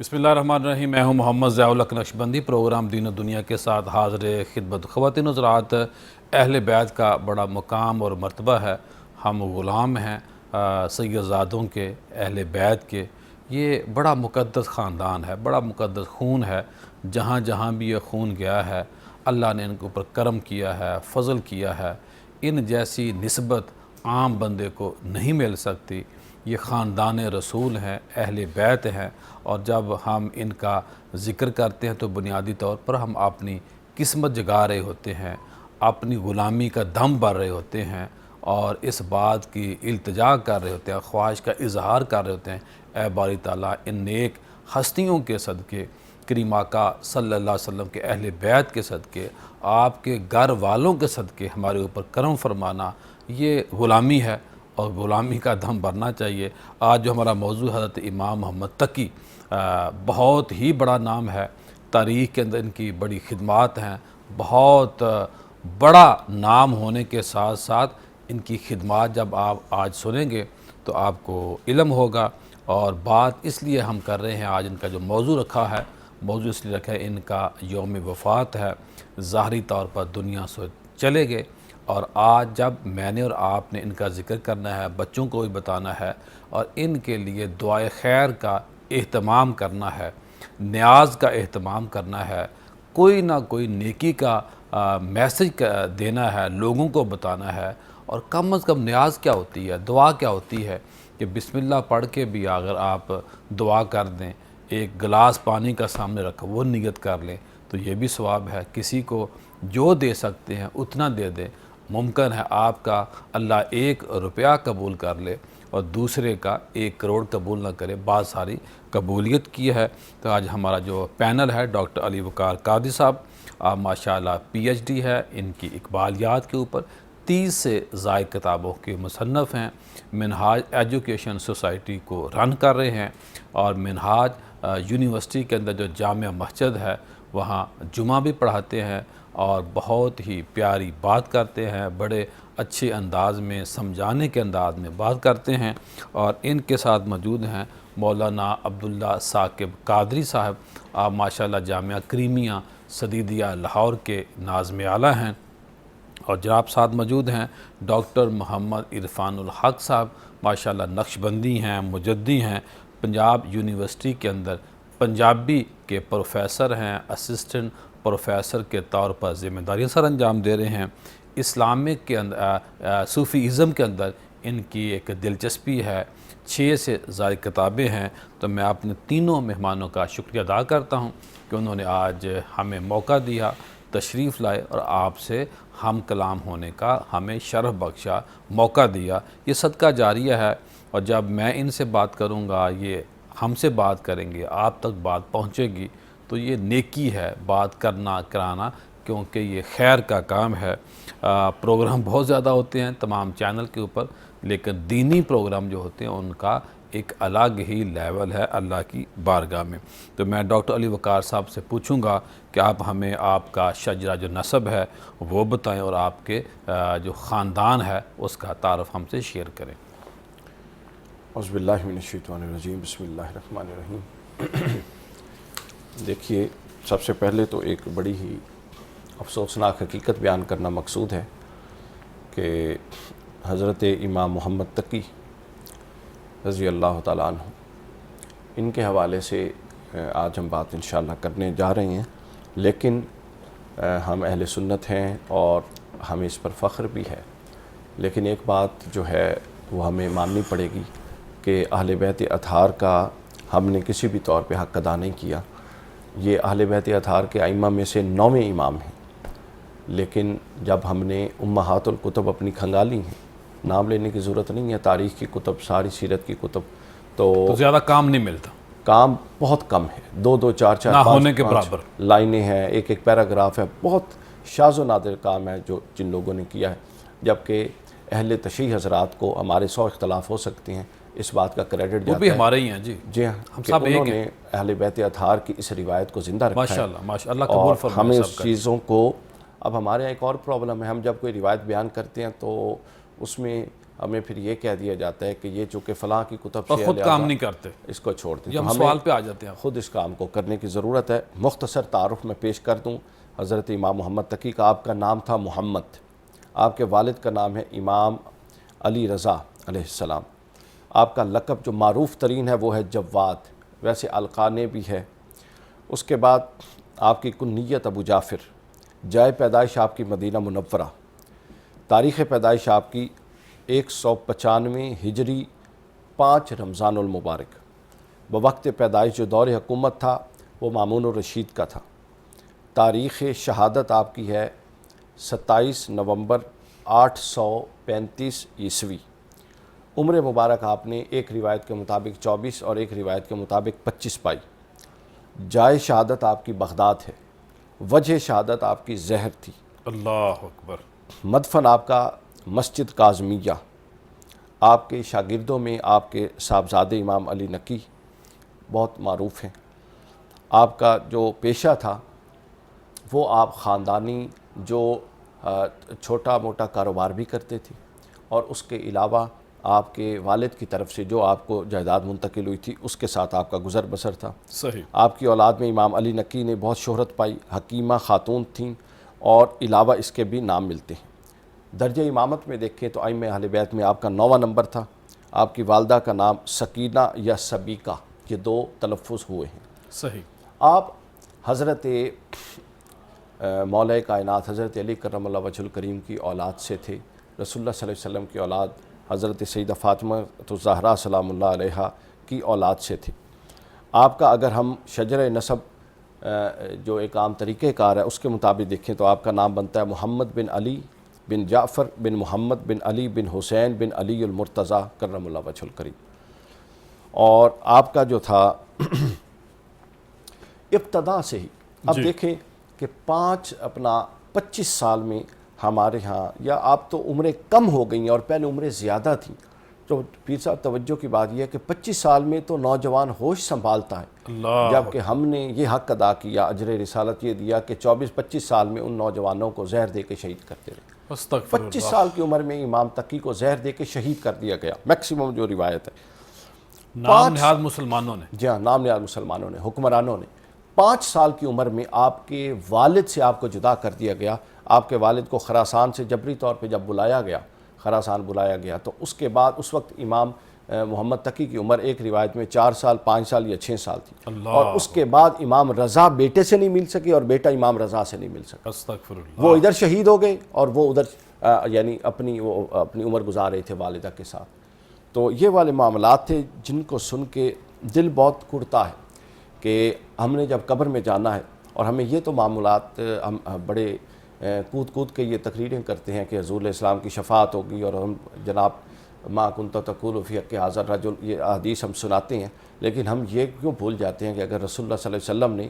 بسم اللہ الرحمن الرحیم۔ میں ہوں محمد ضیاء الحق نقشبندی۔ پروگرام دین و دنیا کے ساتھ حاضر خدمت خواتین حضرات۔ اہل بیت کا بڑا مقام اور مرتبہ ہے۔ ہم غلام ہیں سیدزادوں کے، اہل بیت کے۔ یہ بڑا مقدس خاندان ہے، بڑا مقدس خون ہے۔ جہاں جہاں بھی یہ خون گیا ہے، اللہ نے ان کے اوپر کرم کیا ہے، فضل کیا ہے۔ ان جیسی نسبت عام بندے کو نہیں مل سکتی۔ یہ خاندان رسول ہیں، اہل بیت ہیں، اور جب ہم ان کا ذکر کرتے ہیں تو بنیادی طور پر ہم اپنی قسمت جگا رہے ہوتے ہیں، اپنی غلامی کا دم بھر رہے ہوتے ہیں، اور اس بات کی التجا کر رہے ہوتے ہیں، خواہش کا اظہار کر رہے ہوتے ہیں، اے باری تعالیٰ ان نیک ہستیوں کے صدقے، کریم آقا صلی اللہ علیہ وسلم کے اہل بیت کے صدقے، آپ کے گھر والوں کے صدقے ہمارے اوپر کرم فرمانا۔ یہ غلامی ہے اور غلامی کا دم بھرنا چاہیے۔ آج جو ہمارا موضوع حضرت امام محمد تقی، بہت ہی بڑا نام ہے، تاریخ کے اندر ان کی بڑی خدمات ہیں۔ بہت بڑا نام ہونے کے ساتھ ساتھ ان کی خدمات جب آپ آج سنیں گے تو آپ کو علم ہوگا۔ اور بات اس لیے ہم کر رہے ہیں، آج ان کا جو موضوع رکھا ہے، موضوع اس لیے رکھا ہے، ان کا یوم وفات ہے۔ ظاہری طور پر دنیا سے چلے گئے، اور آج جب میں نے اور آپ نے ان کا ذکر کرنا ہے، بچوں کو بھی بتانا ہے، اور ان کے لیے دعائے خیر کا اہتمام کرنا ہے، نیاز کا اہتمام کرنا ہے، کوئی نہ کوئی نیکی کا میسج دینا ہے، لوگوں کو بتانا ہے۔ اور کم از کم نیاز کیا ہوتی ہے، دعا کیا ہوتی ہے کہ بسم اللہ پڑھ کے بھی اگر آپ دعا کر دیں، ایک گلاس پانی کا سامنے رکھا وہ نیت کر لیں تو یہ بھی ثواب ہے۔ کسی کو جو دے سکتے ہیں اتنا دے دیں۔ ممکن ہے آپ کا اللہ 1 روپیہ قبول کر لے اور دوسرے کا 1 کروڑ قبول نہ کرے، بات ساری قبولیت کی ہے۔ تو آج ہمارا جو پینل ہے، ڈاکٹر علی وقار قادری صاحب، آپ ماشاءاللہ PhD ہے ان کی اقبالیات کے اوپر، 30 سے زائد کتابوں کے مصنف ہیں، منہاج ایجوکیشن سوسائٹی کو رن کر رہے ہیں، اور منہاج یونیورسٹی کے اندر جو جامع مسجد ہے وہاں جمعہ بھی پڑھاتے ہیں، اور بہت ہی پیاری بات کرتے ہیں، بڑے اچھے انداز میں، سمجھانے کے انداز میں بات کرتے ہیں۔ اور ان کے ساتھ موجود ہیں مولانا عبداللہ ثاقب قادری صاحب، آپ ماشاءاللہ جامعہ کریمیہ سدیدیہ لاہور کے ناظم اعلیٰ ہیں۔ اور جناب ساتھ موجود ہیں ڈاکٹر محمد عرفان الحق صاحب، ماشاءاللہ نقشبندی ہیں، مجدی ہیں، پنجاب یونیورسٹی کے اندر پنجابی کے پروفیسر ہیں، اسسٹنٹ پروفیسر کے طور پر ذمہ داریاں سر انجام دے رہے ہیں۔ اسلامک کے اندر، صوفی ازم کے اندر ان کی ایک دلچسپی ہے، 6 سے زائد کتابیں ہیں۔ تو میں اپنے تینوں مہمانوں کا شکریہ ادا کرتا ہوں کہ انہوں نے آج ہمیں موقع دیا، تشریف لائے، اور آپ سے ہم کلام ہونے کا ہمیں شرف بخشا، موقع دیا۔ یہ صدقہ جاریہ ہے، اور جب میں ان سے بات کروں گا، یہ ہم سے بات کریں گے، آپ تک بات پہنچے گی، تو یہ نیکی ہے بات کرنا کرانا، کیونکہ یہ خیر کا کام ہے۔ پروگرام بہت زیادہ ہوتے ہیں تمام چینل کے اوپر، لیکن دینی پروگرام جو ہوتے ہیں ان کا ایک الگ ہی لیول ہے اللہ کی بارگاہ میں۔ تو میں ڈاکٹر علی وقار صاحب سے پوچھوں گا کہ آپ ہمیں آپ کا شجرہ جو نسب ہے وہ بتائیں، اور آپ کے جو خاندان ہے اس کا تعارف ہم سے شیئر کریں۔ اعوذ باللہ من الشیطان الرجیم، بسم اللہ الرحمن الرحیم۔ دیکھیے، سب سے پہلے تو ایک بڑی ہی افسوسناک حقیقت بیان کرنا مقصود ہے کہ حضرت امام محمد تقی رضی اللہ تعالیٰ عنہ، ان کے حوالے سے آج ہم بات انشاءاللہ کرنے جا رہے ہیں، لیکن ہم اہل سنت ہیں اور ہمیں اس پر فخر بھی ہے، لیکن ایک بات جو ہے وہ ہمیں ماننی پڑے گی کہ اہل بیت اطہار کا ہم نے کسی بھی طور پہ حق ادا نہیں کیا۔ یہ اہل بیت اطہار کے ائمہ میں سے 9ویں امام ہیں، لیکن جب ہم نے امہات الکتب اپنی کھنگالی ہیں، نام لینے کی ضرورت نہیں ہے، تاریخ کی کتب، ساری سیرت کی کتب، تو زیادہ کام نہیں ملتا، کام بہت کم ہے، 2 4 نہ ہونے کے 5 برابر لائنیں ہیں، ایک پیراگراف ہے، بہت شاذ و نادر کام ہے جو جن لوگوں نے کیا ہے، جبکہ اہل تشیع حضرات کو ہمارے 100 اختلاف ہو سکتے ہیں، اس بات کا کریڈٹ جاتا ہے، وہ بھی ہمارے ہی ہیں جی، جی ہاں، ہم کہ سب ایک انہوں ہیں، نے اہل بیت اطہار کی اس روایت کو زندہ رکھا ہے، ماشاءاللہ ماشاءاللہ، قبول اور فرمائے ہمیں سب اس کا۔ چیزوں کو، اب ہمارے یہاں ایک اور پرابلم ہے، ہم جب کوئی روایت بیان کرتے ہیں تو اس میں ہمیں پھر یہ کہہ دیا جاتا ہے کہ یہ چونکہ فلاں کی کتب سے اور خود کام نہیں کرتے، اس کو چھوڑ دیں. یہ ہم تو سوال پہ آ جاتے ہیں. خود اس کام کو کرنے کی ضرورت ہے. مختصر تعارف میں پیش کر دوں. حضرت امام محمد تقی کا آپ کا نام تھا محمد. آپ کے والد کا نام ہے امام علی رضا علیہ السلام. آپ کا لقب جو معروف ترین ہے وہ ہے جواد، ویسے القانے بھی ہے. اس کے بعد آپ کی کنیت ابو جعفر. جائے پیدائش آپ کی مدینہ منورہ. تاریخ پیدائش آپ کی 195 ہجری 5 رمضان المبارک. بوقت پیدائش جو دور حکومت تھا وہ مامون الرشید کا تھا. تاریخ شہادت آپ کی ہے 27 نومبر 835 عیسوی. عمر مبارک آپ نے ایک روایت کے مطابق 24 اور ایک روایت کے مطابق 25 پائی. جائے شہادت آپ کی بغداد ہے. وجہ شہادت آپ کی زہر تھی. اللہ اکبر. مدفن آپ کا مسجد کاظمیہ. آپ کے شاگردوں میں آپ کے صاحبزادے امام علی نقی بہت معروف ہیں. آپ کا جو پیشہ تھا وہ آپ خاندانی جو چھوٹا موٹا کاروبار بھی کرتے تھے، اور اس کے علاوہ آپ کے والد کی طرف سے جو آپ کو جائیداد منتقل ہوئی تھی اس کے ساتھ آپ کا گزر بسر تھا. صحیح. آپ کی اولاد میں امام علی نقی نے بہت شہرت پائی. حکیمہ خاتون تھیں اور علاوہ اس کے بھی نام ملتے ہیں. درجہ امامت میں دیکھیں تو ائمہ اہل بیت میں آپ کا 9واں نمبر تھا. آپ کی والدہ کا نام سکینہ یا سبیکہ، یہ 2 تلفظ ہوئے ہیں. صحیح. آپ حضرت مولا کائنات حضرت علی کرم اللہ وجہ الکریم کی اولاد سے تھے. رسول اللہ صلی اللہ علیہ وسلم کی اولاد حضرت سیدہ فاطمہ الزہرا سلام اللہ علیہا کی اولاد سے تھے. آپ کا اگر ہم شجر نسب جو ایک عام طریقہ کار ہے اس کے مطابق دیکھیں تو آپ کا نام بنتا ہے محمد بن علی بن جعفر بن محمد بن علی بن حسین بن علی المرتضیٰ کرم اللہ وجہ الکریم. اور آپ کا جو تھا ابتدا سے ہی اب دیکھیں کہ 25 سال میں ہمارے ہاں، یا آپ تو عمریں کم ہو گئی ہیں اور پہلے عمریں زیادہ تھیں. تو پیر صاحب توجہ کی بات یہ ہے کہ 25 سال میں تو نوجوان ہوش سنبھالتا ہے، جبکہ ہم نے یہ حق ادا کیا، اجر رسالت یہ دیا کہ 24-25 سال میں ان نوجوانوں کو زہر دے کے شہید کرتے رہے. 25 سال کی عمر میں امام تقی کو زہر دے کے شہید کر دیا گیا، میکسیمم جو روایت ہے. نام نہاد مسلمانوں نے. جی ہاں، نام نہاد مسلمانوں نے، حکمرانوں نے. 5 سال کی عمر میں آپ کے والد سے آپ کو جدا کر دیا گیا. آپ کے والد کو خراسان سے جبری طور پہ جب بلایا گیا، خراسان بلایا گیا، تو اس کے بعد اس وقت امام محمد تقی کی عمر ایک روایت میں 4 سال 5 سال یا 6 سال تھی. اور اس کے بعد امام رضا بیٹے سے نہیں مل سکے اور بیٹا امام رضا سے نہیں مل سکا. استغفر اللہ. وہ ادھر شہید ہو گئے اور وہ ادھر یعنی اپنی عمر گزار رہے تھے والدہ کے ساتھ. تو یہ والے معاملات تھے جن کو سن کے دل بہت کڑتا ہے کہ ہم نے جب قبر میں جانا ہے، اور ہمیں یہ تو معاملات ہم بڑے کود کے یہ تقریریں کرتے ہیں کہ حضور علیہ السلام کی شفاعت ہوگی، اور ہم جناب ما کنت تقول فی حق ھذا الرجل یہ حدیث ہم سناتے ہیں. لیکن ہم یہ کیوں بھول جاتے ہیں کہ اگر رسول اللہ صلی اللہ علیہ وسلم نے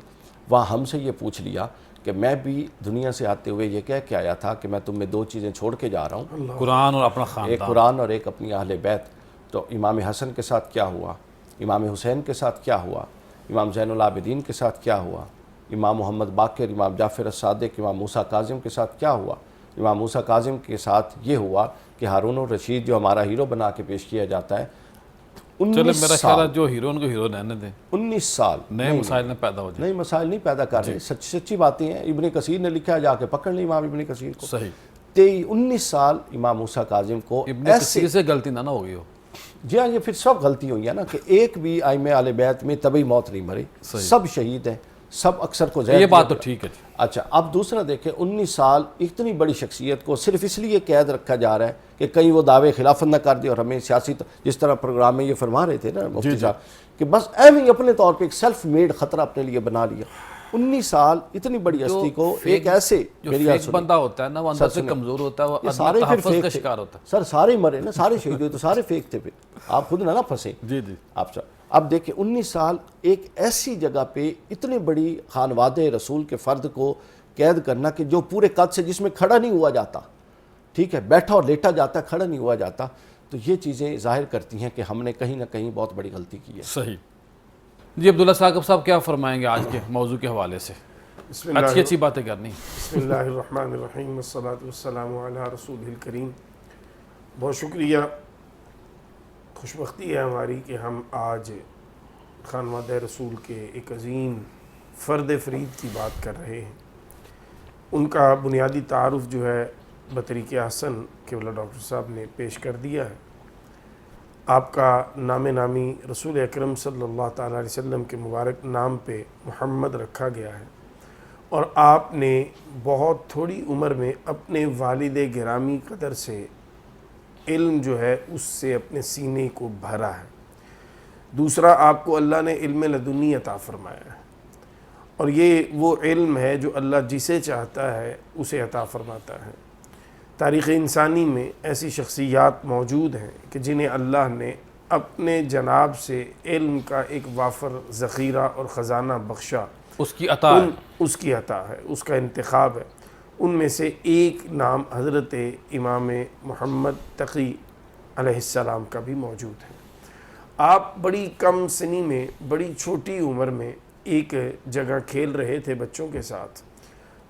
وہاں ہم سے یہ پوچھ لیا کہ میں بھی دنیا سے آتے ہوئے یہ کہہ کے آیا تھا کہ میں تم میں 2 چیزیں چھوڑ کے جا رہا ہوں، قرآن اور اپنا خاندان. ایک قرآن اور ایک اپنی اہل بیت. تو امام حسن کے ساتھ کیا ہوا، امام حسین کے ساتھ کیا ہوا، امام زین العابدین کے ساتھ کیا ہوا، امام محمد باقر، امام جعفر الصادق، امام موسیٰ کاظم کے ساتھ کیا ہوا. امام موسیٰ کاظم کے ساتھ یہ ہوا کہ ہارون الرشید جو ہمارا ہیرو بنا کے پیش کیا جاتا ہے، 19 میرا خیال ہے جو ہیرو ان کو ہیرو رہنے دیں، 19 سال نئے مسائل نہ پیدا ہو جائیں. نئی مسائل نہیں پیدا کر رہے. سچی باتیں ہیں. ابن کثیر نے لکھا ہے، جا کے پکڑ لیں امام ابن کثیر کو. صحیح. 19 سال امام موسیٰ کاظم کو ابن کثیر سے غلطی نہ ہوگی ہو. جی ہاں، یہ پھر سب غلطی ہوئی ہے نا کہ ایک بھی ائمہ اہل بیت میں طبعی موت نہیں مرے، سب شہید ہیں، سب اکثر کو زہر. یہ بات تو ٹھیک ہے. اچھا، اب دوسرا دیکھیں، 19 سال اتنی بڑی شخصیت کو صرف اس لیے قید رکھا جا رہا ہے کہ کہیں وہ دعوے خلافت نہ کر دے، اور ہمیں سیاسی جس طرح پروگرام میں یہ فرما رہے تھے نا مفتی صاحب کہ بس ایویں اپنے طور پہ ایک سیلف میڈ خطرہ اپنے لیے بنا لیا. 19 سال اتنی بڑی ہستی کو ایک ایسے جو فیک بندہ ہوتا ہے نا، وہ اندر سے کمزور ہوتا ہے، وہ سارے تحفظ کا شکار ہوتا ہے. سر سارے مرے نا، سارے شہید ہوئے تو سارے فیک تھے. پھر آپ خود نہ پھنسیں. جی جی. اب دیکھیں 19 سال ایک ایسی جگہ پہ اتنی بڑی خانواد رسول کے فرد کو قید کرنا کہ جو پورے قد سے جس میں کھڑا نہیں ہوا جاتا، ٹھیک ہے، بیٹھا اور لیٹا جاتا، کھڑا نہیں ہوا جاتا. تو یہ چیزیں ظاہر کرتی ہیں کہ ہم نے کہیں نہ کہیں بہت بڑی غلطی کی ہے. صحیح. جی عبداللہ ثاقب صاحب کیا فرمائیں گے آج کے موضوع کے حوالے سے؟ اچھی باتیں کرنی. بسم اللہ الرحمن الرحیم، والصلاة والسلام علی رسول الکریم. بہت شکریہ. خوش بختی ہے ہماری کہ ہم آج خانوادہ رسول کے ایک عظیم فرد فرید کی بات کر رہے ہیں. ان کا بنیادی تعارف جو ہے بطریق حسن قبلہ ڈاکٹر صاحب نے پیش کر دیا ہے. آپ کا نام نامی رسول اکرم صلی اللہ تعالیٰ علیہ وسلم کے مبارک نام پہ محمد رکھا گیا ہے، اور آپ نے بہت تھوڑی عمر میں اپنے والد گرامی قدر سے علم جو ہے اس سے اپنے سینے کو بھرا ہے. دوسرا، آپ کو اللہ نے علم لدنی عطا فرمایا ہے، اور یہ وہ علم ہے جو اللہ جسے چاہتا ہے اسے عطا فرماتا ہے. تاریخ انسانی میں ایسی شخصیات موجود ہیں کہ جنہیں اللہ نے اپنے جناب سے علم کا ایک وافر ذخیرہ اور خزانہ بخشا. اس کی عطا ہے. اس کی عطا ہے، اس کا انتخاب ہے. ان میں سے ایک نام حضرت امام محمد تقی علیہ السلام کا بھی موجود ہے. آپ بڑی کم سنی میں، بڑی چھوٹی عمر میں ایک جگہ کھیل رہے تھے بچوں کے ساتھ.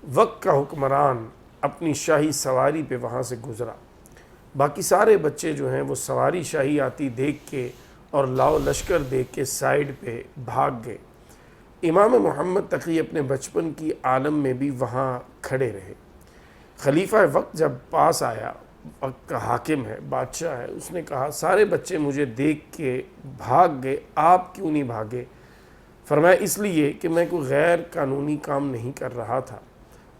وقت کا حکمران اپنی شاہی سواری پہ وہاں سے گزرا. باقی سارے بچے جو ہیں وہ سواری شاہی آتی دیکھ کے اور لاؤ لشکر دیکھ کے سائیڈ پہ بھاگ گئے. امام محمد تقی اپنے بچپن کی عالم میں بھی وہاں کھڑے رہے. خلیفہ وقت جب پاس آیا، وقت کا حاکم ہے، بادشاہ ہے، اس نے کہا سارے بچے مجھے دیکھ کے بھاگ گئے، آپ کیوں نہیں بھاگے؟ فرمایا اس لیے کہ میں کوئی غیر قانونی کام نہیں کر رہا تھا،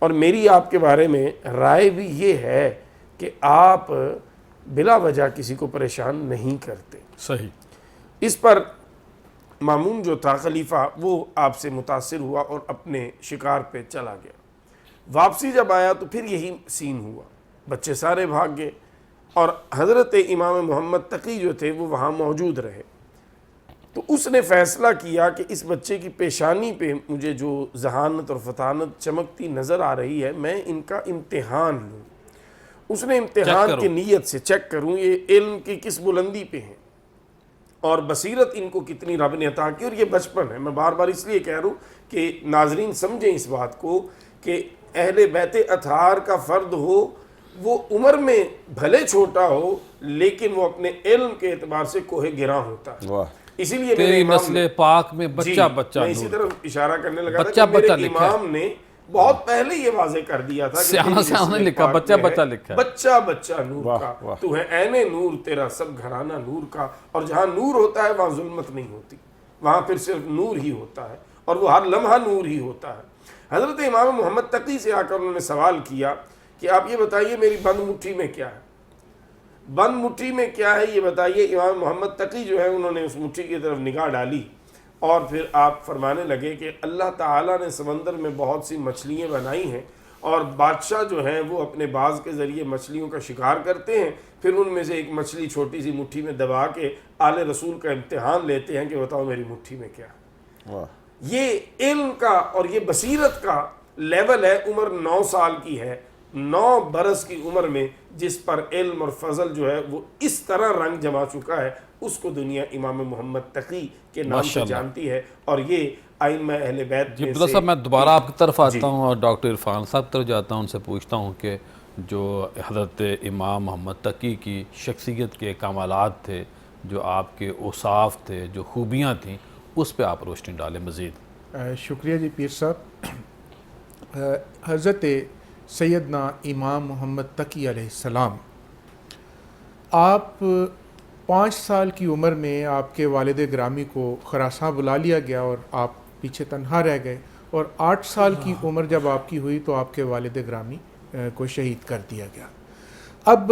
اور میری آپ کے بارے میں رائے بھی یہ ہے کہ آپ بلا وجہ کسی کو پریشان نہیں کرتے. صحیح. اس پر مامون جو تھا خلیفہ، وہ آپ سے متاثر ہوا اور اپنے شکار پہ چلا گیا. واپسی جب آیا تو پھر یہی سین ہوا، بچے سارے بھاگ گئے، اور حضرت امام محمد تقی جو تھے وہ وہاں موجود رہے. تو اس نے فیصلہ کیا کہ اس بچے کی پیشانی پہ مجھے جو ذہانت اور فطانت چمکتی نظر آ رہی ہے، میں ان کا امتحان لوں. اس نے امتحان کی نیت سے چیک کروں یہ علم کی کس بلندی پہ ہیں اور بصیرت ان کو کتنی رب نے عطا کی. اور یہ بچپن ہے، میں بار بار اس لیے کہہ رہا ہوں کہ ناظرین سمجھیں اس بات کو کہ اہل بیت اطہار کا فرد ہو، وہ عمر میں بھلے چھوٹا ہو لیکن وہ اپنے علم کے اعتبار سے کوہ گراں ہوتا ہے. اسی لیے میرے امام نسل پاک میں بچہ بچہ میں اسی طرف اشارہ کرنے لگا بچہ تھا کہ بچہ میرے امام نے بہت پہلے یہ واضح کر دیا تھا کہ سیاح نے لکھا بچہ بچہ لکھا، بچہ بچہ نور کا، تو ہے عین نور تیرا سب گھرانہ نور کا. اور جہاں نور ہوتا ہے وہاں ظلمت نہیں ہوتی، وہاں پھر صرف نور ہی ہوتا ہے، اور وہ ہر لمحہ نور ہی ہوتا ہے. حضرت امام محمد تقی سے آ کر انہوں نے سوال کیا کہ آپ یہ بتائیے میری بند مٹھی میں کیا ہے، بند مٹھی میں کیا ہے یہ بتائیے. امام محمد تقی جو ہے انہوں نے اس مٹھی کی طرف نگاہ ڈالی، اور پھر آپ فرمانے لگے کہ اللہ تعالیٰ نے سمندر میں بہت سی مچھلیاں بنائی ہیں، اور بادشاہ جو ہیں وہ اپنے باز کے ذریعے مچھلیوں کا شکار کرتے ہیں، پھر ان میں سے ایک مچھلی چھوٹی سی مٹھی میں دبا کے آل رسول کا امتحان لیتے ہیں کہ بتاؤ میری مٹھی میں کیا ہے. یہ علم کا اور یہ بصیرت کا لیول ہے. عمر 9 سال کی ہے، 9 برس کی عمر میں جس پر علم اور فضل جو ہے وہ اس طرح رنگ جما چکا ہے، اس کو دنیا امام محمد تقی کے نام سے جانتی ہے. اور یہ ائمہ اہل بیت میں سے صاحب میں دوبارہ آپ کی طرف آتا ہوں اور ڈاکٹر عرفان صاحب طرف جاتا ہوں، ان سے پوچھتا ہوں کہ جو حضرت امام محمد تقی کی شخصیت کے کمالات تھے، جو آپ کے اوصاف تھے، جو خوبیاں تھیں، اس پہ آپ روشنی ڈالیں مزید. شکریہ جی پیر صاحب. حضرت سیدنا امام محمد تقی علیہ السلام، آپ 5 سال کی عمر میں آپ کے والد گرامی کو خراساں بلا لیا گیا اور آپ پیچھے تنہا رہ گئے، اور 8 سال کی عمر جب آپ کی ہوئی تو آپ کے والد گرامی کو شہید کر دیا گیا. اب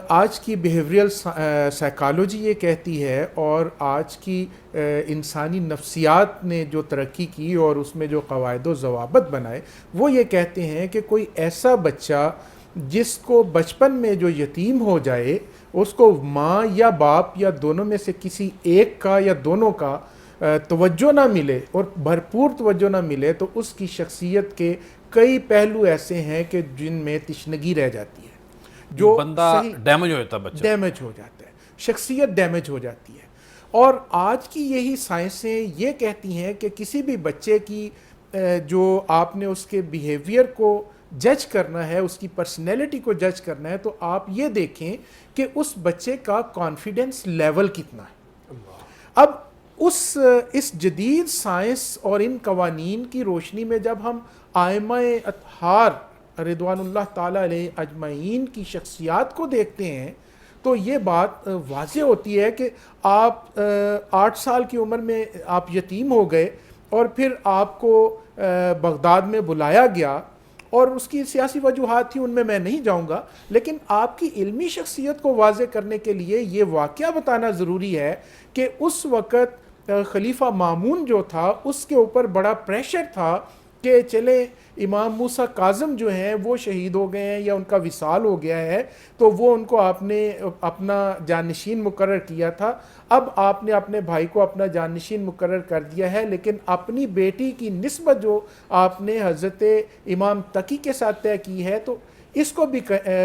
آج کی بیہیویئرل سائیکالوجی یہ کہتی ہے، اور آج کی انسانی نفسیات نے جو ترقی کی اور اس میں جو قواعد و ضوابط بنائے، وہ یہ کہتے ہیں کہ کوئی ایسا بچہ جس کو بچپن میں جو یتیم ہو جائے، اس کو ماں یا باپ یا دونوں میں سے کسی ایک کا یا دونوں کا توجہ نہ ملے اور بھرپور توجہ نہ ملے، تو اس کی شخصیت کے کئی پہلو ایسے ہیں کہ جن میں تشنگی رہ جاتی ہے، جو بندہ ڈیمیج ہو جاتا ہے، بچہ ڈیمیج ہو جاتا ہے، شخصیت ڈیمیج ہو جاتی ہے. اور آج کی یہی سائنسیں یہ کہتی ہیں کہ کسی بھی بچے کی جو آپ نے اس کے بیہیویئر کو جج کرنا ہے، اس کی پرسنالٹی کو جج کرنا ہے، تو آپ یہ دیکھیں کہ اس بچے کا کانفیڈنس لیول کتنا ہے۔ اب اس جدید سائنس اور ان قوانین کی روشنی میں جب ہم ائمہ اطہار رضوان اللہ تعالیٰ علیہ اجمعین کی شخصیات کو دیکھتے ہیں تو یہ بات واضح ہوتی ہے کہ آپ 8 سال کی عمر میں آپ یتیم ہو گئے، اور پھر آپ کو بغداد میں بلایا گیا، اور اس کی سیاسی وجوہات تھی، ان میں نہیں جاؤں گا، لیکن آپ کی علمی شخصیت کو واضح کرنے کے لیے یہ واقعہ بتانا ضروری ہے کہ اس وقت خلیفہ مامون جو تھا اس کے اوپر بڑا پریشر تھا کہ چلیں امام موسیٰ کاظم جو ہیں وہ شہید ہو گئے ہیں یا ان کا وصال ہو گیا ہے، تو وہ ان کو آپ نے اپنا جانشین مقرر کیا تھا، اب آپ نے اپنے بھائی کو اپنا جانشین مقرر کر دیا ہے، لیکن اپنی بیٹی کی نسبت جو آپ نے حضرت امام تقی کے ساتھ طے کی ہے تو اس کو بھی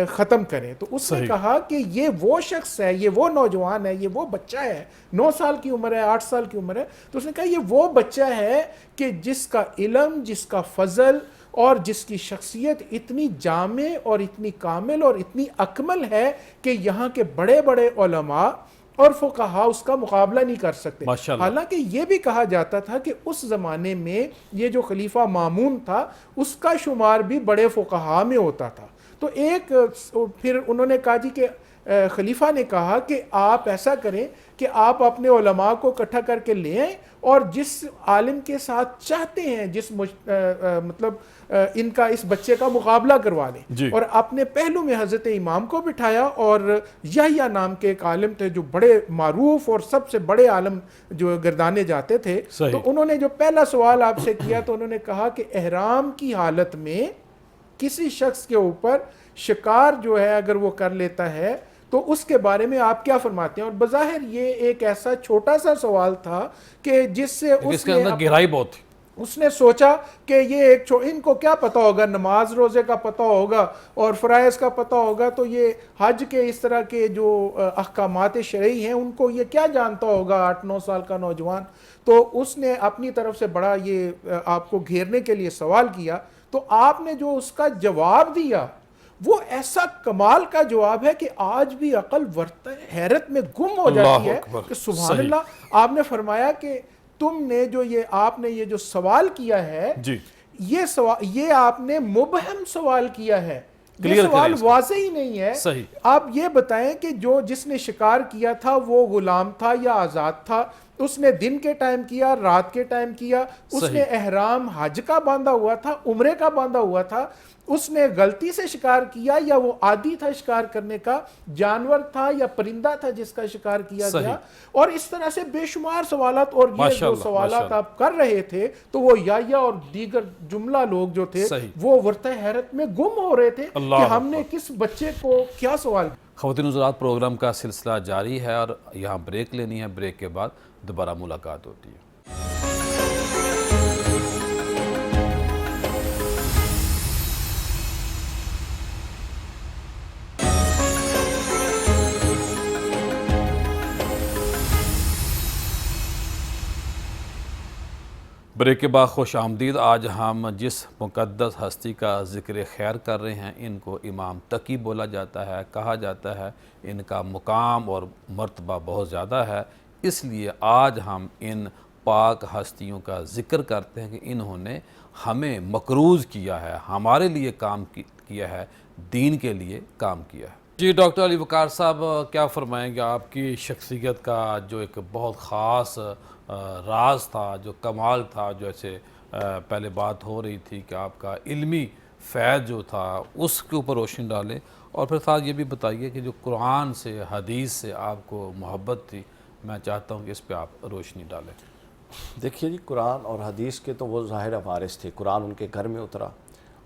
ختم کریں۔ تو اس نے کہا کہ یہ وہ شخص ہے، یہ وہ نوجوان ہے، یہ وہ بچہ ہے، 9 سال کی عمر ہے، 8 سال کی عمر ہے، تو اس نے کہا یہ وہ بچہ ہے کہ جس کا علم، جس کا فضل اور جس کی شخصیت اتنی جامع اور اتنی کامل اور اتنی اکمل ہے کہ یہاں کے بڑے بڑے علماء اور فقہا اس کا مقابلہ نہیں کر سکتے۔ حالانکہ یہ بھی کہا جاتا تھا کہ اس زمانے میں یہ جو خلیفہ مامون تھا اس کا شمار بھی بڑے فقہا میں ہوتا تھا۔ تو پھر انہوں نے کہا جی کہ خلیفہ نے کہا کہ آپ ایسا کریں کہ آپ اپنے علماء کو اکٹھا کر کے لے آئیں اور جس عالم کے ساتھ چاہتے ہیں مطلب ان کا اس بچے کا مقابلہ کروا لیں، اور اپنے پہلو میں حضرت امام کو بٹھایا، اور یحییٰ نام کے ایک عالم تھے جو بڑے معروف اور سب سے بڑے عالم جو گردانے جاتے تھے، تو انہوں نے جو پہلا سوال آپ سے کیا تو انہوں نے کہا کہ احرام کی حالت میں کسی شخص کے اوپر شکار جو ہے اگر وہ کر لیتا ہے تو اس کے بارے میں آپ کیا فرماتے ہیں؟ اور بظاہر یہ ایک ایسا چھوٹا سا سوال تھا کہ جس سے اس کے اندر گہرائی بہت تھی۔ اس نے سوچا کہ یہ ان کو کیا پتہ ہوگا، نماز روزے کا پتہ ہوگا اور فرائض کا پتہ ہوگا، تو یہ حج کے اس طرح کے جو احکامات شرعی ہیں ان کو یہ کیا جانتا ہوگا 8-9 سال کا نوجوان۔ تو اس نے اپنی طرف سے بڑا یہ آپ کو گھیرنے کے لیے سوال کیا، تو آپ نے جو اس کا جواب دیا وہ ایسا کمال کا جواب ہے کہ آج بھی عقل حیرت میں گم ہو جاتی ہے کہ سبحان اللہ۔ آپ نے فرمایا کہ تم نے آپ نے یہ جو سوال کیا ہے یہ آپ نے مبہم سوال کیا ہے، یہ سوال واضح ہی نہیں ہے۔ آپ یہ بتائیں کہ جس نے شکار کیا تھا وہ غلام تھا یا آزاد تھا، اس نے دن کے ٹائم کیا، رات کے ٹائم کیا، اس نے احرام حج کا باندھا ہوا تھا، عمرے کا باندھا ہوا تھا، اس نے غلطی سے شکار کیا یا وہ عادی تھا شکار کرنے کا، جانور تھا یا پرندہ تھا جس کا شکار کیا گیا، اور اس طرح سے بے شمار سوالات۔ اور یہ جو سوالات آپ کر رہے تھے تو وہ یحییٰ اور دیگر جملہ لوگ جو تھے وہ ورطہ حیرت میں گم ہو رہے تھے کہ ہم نے کس بچے کو کیا سوال۔ خواتین حضرات، پروگرام کا سلسلہ جاری ہے اور یہاں بریک لینی ہے، بریک کے بعد دوبارہ ملاقات ہوتی ہے۔ بریک کے بعد خوش آمدید۔ آج ہم جس مقدس ہستی کا ذکر خیر کر رہے ہیں ان کو امام تقی بولا جاتا ہے، کہا جاتا ہے ان کا مقام اور مرتبہ بہت زیادہ ہے، اس لیے آج ہم ان پاک ہستیوں کا ذکر کرتے ہیں کہ انہوں نے ہمیں مقروض کیا ہے، ہمارے لیے کام کیا ہے، دین کے لیے کام کیا ہے۔ جی ڈاکٹر علی وقار صاحب، کیا فرمائیں گے؟ آپ کی شخصیت کا جو ایک بہت خاص راز تھا، جو کمال تھا، جیسے پہلے بات ہو رہی تھی کہ آپ کا علمی فیض جو تھا اس کے اوپر روشنی ڈالیں، اور پھر ساتھ یہ بھی بتائیے کہ جو قرآن سے حدیث سے آپ کو محبت تھی، میں چاہتا ہوں کہ اس پہ آپ روشنی ڈالیں۔ دیکھیے جی، قرآن اور حدیث کے تو وہ ظاہر وارث تھے۔ قرآن ان کے گھر میں اترا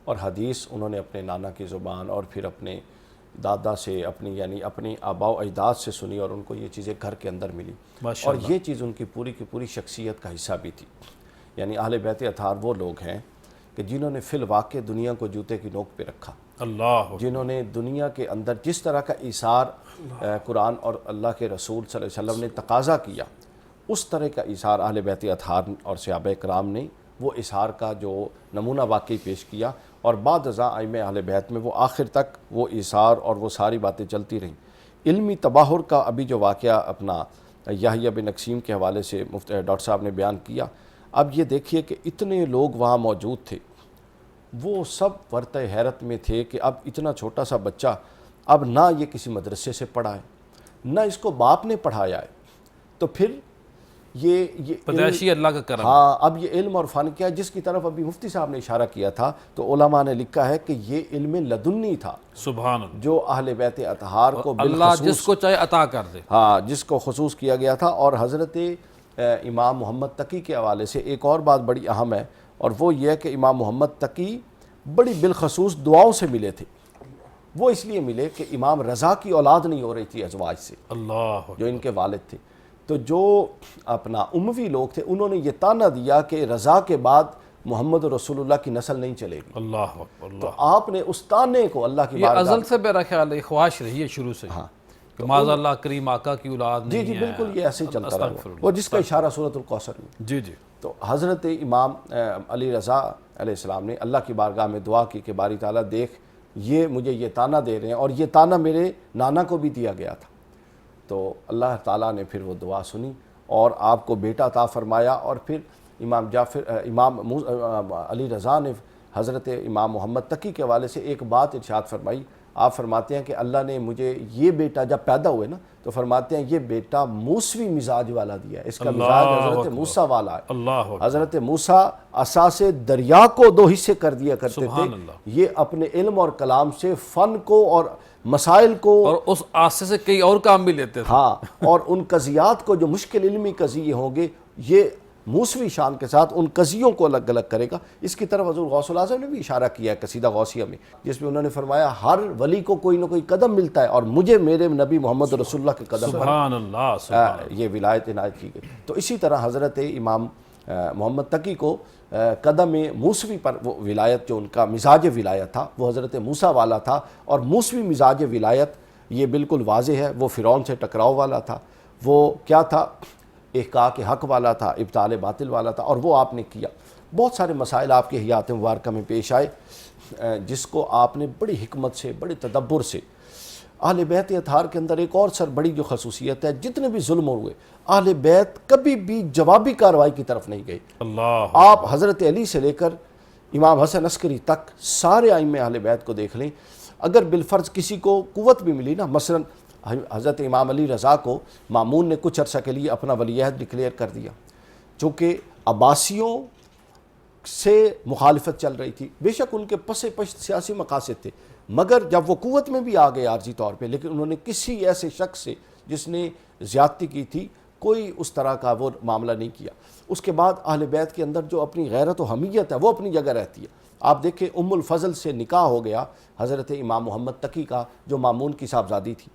اور حدیث انہوں نے اپنے نانا کی زبان اور پھر اپنے دادا سے اپنی آباء و اجداد سے سنی، اور ان کو یہ چیزیں گھر کے اندر ملی، اور یہ چیز ان کی پوری کی پوری شخصیت کا حصہ بھی تھی۔ یعنی اہل بیت اطہار وہ لوگ ہیں کہ جنہوں نے فی الواقع دنیا کو جوتے کی نوک پہ رکھا، جنہوں نے دنیا کے اندر جس طرح کا ایثار قرآن اور اللہ کے رسول صلی اللہ علیہ وسلم نے تقاضا کیا، اس طرح کا ایثار اہل بیت اطہار اور صحابہ کرام نے وہ اظہار کا جو نمونہ واقعی پیش کیا، اور بعد ازاں ائمہ اہل بیت میں وہ آخر تک وہ اظہار اور وہ ساری باتیں چلتی رہیں۔ علمی تباہر کا ابھی جو واقعہ اپنا یحییٰ بن نقسیم کے حوالے سے ڈاکٹر صاحب نے بیان کیا، اب یہ دیکھیے کہ اتنے لوگ وہاں موجود تھے، وہ سب ورطۂ حیرت میں تھے کہ اب اتنا چھوٹا سا بچہ، اب نہ یہ کسی مدرسے سے پڑھا ہے، نہ اس کو باپ نے پڑھایا ہے، تو پھر یہ پیدائشی اللہ کا کرم۔ ہاں، اب یہ علم اور فن کیا، جس کی طرف ابھی مفتی صاحب نے اشارہ کیا تھا، تو علماء نے لکھا ہے کہ یہ علم لدنی تھا، سبحان اللہ، جو اہل بیت اطہار کو اللہ بالخصوص، جس کو چاہے عطا کر دے۔ ہاں، جس کو خصوص کیا گیا تھا۔ اور حضرت امام محمد تقی کے حوالے سے ایک اور بات بڑی اہم ہے، اور وہ یہ ہے کہ امام محمد تقی بڑی بالخصوص دعاؤں سے ملے تھے۔ وہ اس لیے ملے کہ امام رضا کی اولاد نہیں ہو رہی تھی ازواج سے، اللہ جو ان کے والد تھے، تو جو اپنا اموی لوگ تھے انہوں نے یہ تانا دیا کہ رضا کے بعد محمد رسول اللہ کی نسل نہیں چلے گی، اللہ اللہ، تو آپ نے اس تانے کو اللہ کی یہ بارگاہ ازل سے میرا خیال ہے خواہش رہی ہے شروع سے، کہ معاذ اللہ کریم آقا کی اولاد نہیں جی ہے۔ بالکل یہ ایسے ہی چلتا استغفر رہا، اللہ۔ وہ جس کا اشارہ سورۃ الکوثر میں۔ جی جی، تو حضرت امام علی رضا علیہ السلام نے اللہ کی بارگاہ میں دعا کی کہ باری تعالیٰ دیکھ، یہ مجھے یہ تانا دے رہے ہیں، اور یہ تانا میرے نانا کو بھی دیا گیا تھا۔ تو اللہ تعالیٰ نے پھر وہ دعا سنی اور آپ کو بیٹا عطا فرمایا، اور پھر امام علی رضا نے حضرت امام محمد تقی کے حوالے سے ایک بات ارشاد فرمائی۔ آپ فرماتے ہیں کہ اللہ نے مجھے یہ بیٹا جب پیدا ہوئے نا، تو فرماتے ہیں یہ بیٹا موسوی مزاج والا دیا ہے، اس کا مزاج حضرت موسیٰ والا ہے۔ اللہ حضرت موسیٰ اساس دریا کو دو حصے کر دیا کرتے تھے، سبحان اللہ۔ یہ اپنے علم اور کلام سے فن کو اور مسائل کو، اور اس آسے سے کئی اور کام بھی لیتے تھے۔ ہاں، اور ان قضیات کو جو مشکل علمی قضیے ہوں گے، یہ موسوی شان کے ساتھ ان قضیوں کو الگ الگ کرے گا۔ اس کی طرف حضور غوث الاعظم نے بھی اشارہ کیا ہے قصیدہ غوثیہ میں، جس میں انہوں نے فرمایا ہر ولی کو کوئی نہ کوئی قدم ملتا ہے، اور مجھے میرے نبی محمد رسول اللہ کے قدم پر سبحان اللہ، سبحان اللہ۔ یہ ولایت عنایت کی گئی۔ تو اسی طرح حضرت امام محمد تقی کو قدم موسوی پر وہ ولایت، جو ان کا مزاج ولایت تھا وہ حضرت موسیٰ والا تھا، اور موسوی مزاج ولایت یہ بالکل واضح ہے، وہ فرعون سے ٹکراؤ والا تھا، وہ کیا تھا، احقاق حق والا تھا، ابطال باطل والا تھا، اور وہ آپ نے کیا۔ بہت سارے مسائل آپ کے حیات مبارکہ میں پیش آئے، جس کو آپ نے بڑی حکمت سے، بڑی تدبر سے۔ اہل بیت اطہار کے اندر ایک اور بڑی جو خصوصیت ہے، جتنے بھی ظلم ہوئے اہل بیت کبھی بھی جوابی کارروائی کی طرف نہیں گئی۔ اللہ، آپ حضرت علی سے لے کر امام حسن عسکری تک سارے ائمہ اہل بیت کو دیکھ لیں، اگر بالفرض کسی کو قوت بھی ملی نا، مثلا حضرت امام علی رضا کو مامون نے کچھ عرصہ کے لیے اپنا ولی عہد ڈکلیئر کر دیا، چونکہ عباسیوں سے مخالفت چل رہی تھی، بے شک ان کے پس پشت سیاسی مقاصد تھے، مگر جب وہ قوت میں بھی آ گئے عارضی طور پہ، لیکن انہوں نے کسی ایسے شخص سے جس نے زیادتی کی تھی کوئی اس طرح کا وہ معاملہ نہیں کیا۔ اس کے بعد اہل بیت کے اندر جو اپنی غیرت و حمیت ہے وہ اپنی جگہ رہتی ہے۔ آپ دیکھیں ام الفضل سے نکاح ہو گیا حضرت امام محمد تقی کا، جو مامون کی صاحبزادی تھی۔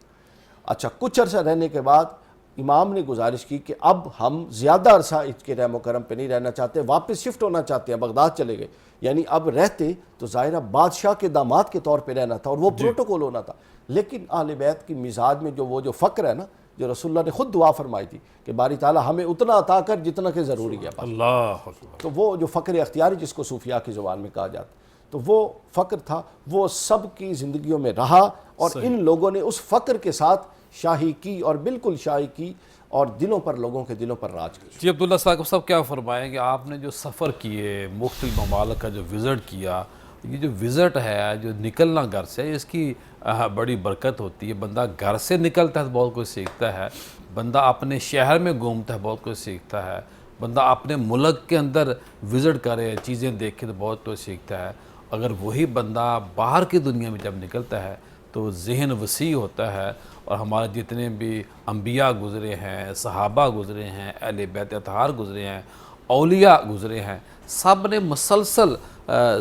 اچھا، کچھ عرصہ رہنے کے بعد امام نے گزارش کی کہ اب ہم زیادہ عرصہ اس کے رحم و کرم پہ نہیں رہنا چاہتے، واپس شفٹ ہونا چاہتے ہیں، بغداد چلے گئے۔ یعنی اب رہتے تو ظاہرہ بادشاہ کے داماد کے طور پہ رہنا تھا، اور وہ پروٹوکول ہونا تھا، لیکن اہل بیت کی مزاج میں جو فقر ہے نا، جو رسول اللہ نے خود دعا فرمائی تھی کہ باری تعالیٰ ہمیں اتنا عطا کر جتنا کہ ضروری ہے، اللہ اکبر۔ تو وہ جو فقر اختیاری جس کو صوفیاء کی زبان میں کہا جاتا، تو وہ فقر تھا، وہ سب کی زندگیوں میں رہا، اور ان لوگوں نے اس فقر کے ساتھ شاہی کی، اور بالکل شاہی کی، اور دلوں پر، لوگوں کے دلوں پر راج کی۔ جی عبداللہ صاحب کیا فرمائیں کہ آپ نے جو سفر کیے، مختلف ممالک کا جو وزٹ کیا، یہ جو وزٹ ہے، جو نکلنا گھر سے، اس کی بڑی برکت ہوتی ہے۔ بندہ گھر سے نکلتا ہے تو بہت کچھ سیکھتا ہے، بندہ اپنے شہر میں گھومتا ہے بہت کچھ سیکھتا ہے، بندہ اپنے ملک کے اندر وزٹ کرے، چیزیں دیکھے تو بہت کچھ سیکھتا ہے۔ اگر وہی بندہ باہر کی دنیا میں جب نکلتا ہے تو ذہن وسیع ہوتا ہے، اور ہمارے جتنے بھی انبیاء گزرے ہیں، صحابہ گزرے ہیں، اہل بیت اطہار گزرے ہیں، اولیاء گزرے ہیں، سب نے مسلسل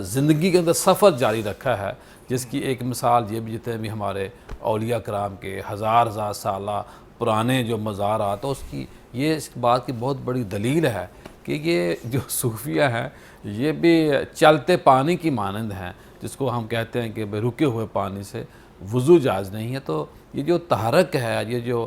زندگی کے اندر سفر جاری رکھا ہے، جس کی ایک مثال یہ بھی، جتنے بھی ہمارے اولیاء کرام کے ہزار سالہ پرانے جو مزارات، اس کی یہ اس بات کی بہت بڑی دلیل ہے کہ یہ جو صوفیہ ہیں یہ بھی چلتے پانی کی مانند ہیں، جس کو ہم کہتے ہیں کہ رکے ہوئے پانی سے وضو جائز نہیں ہے۔ تو یہ جو تحرک ہے، یہ جو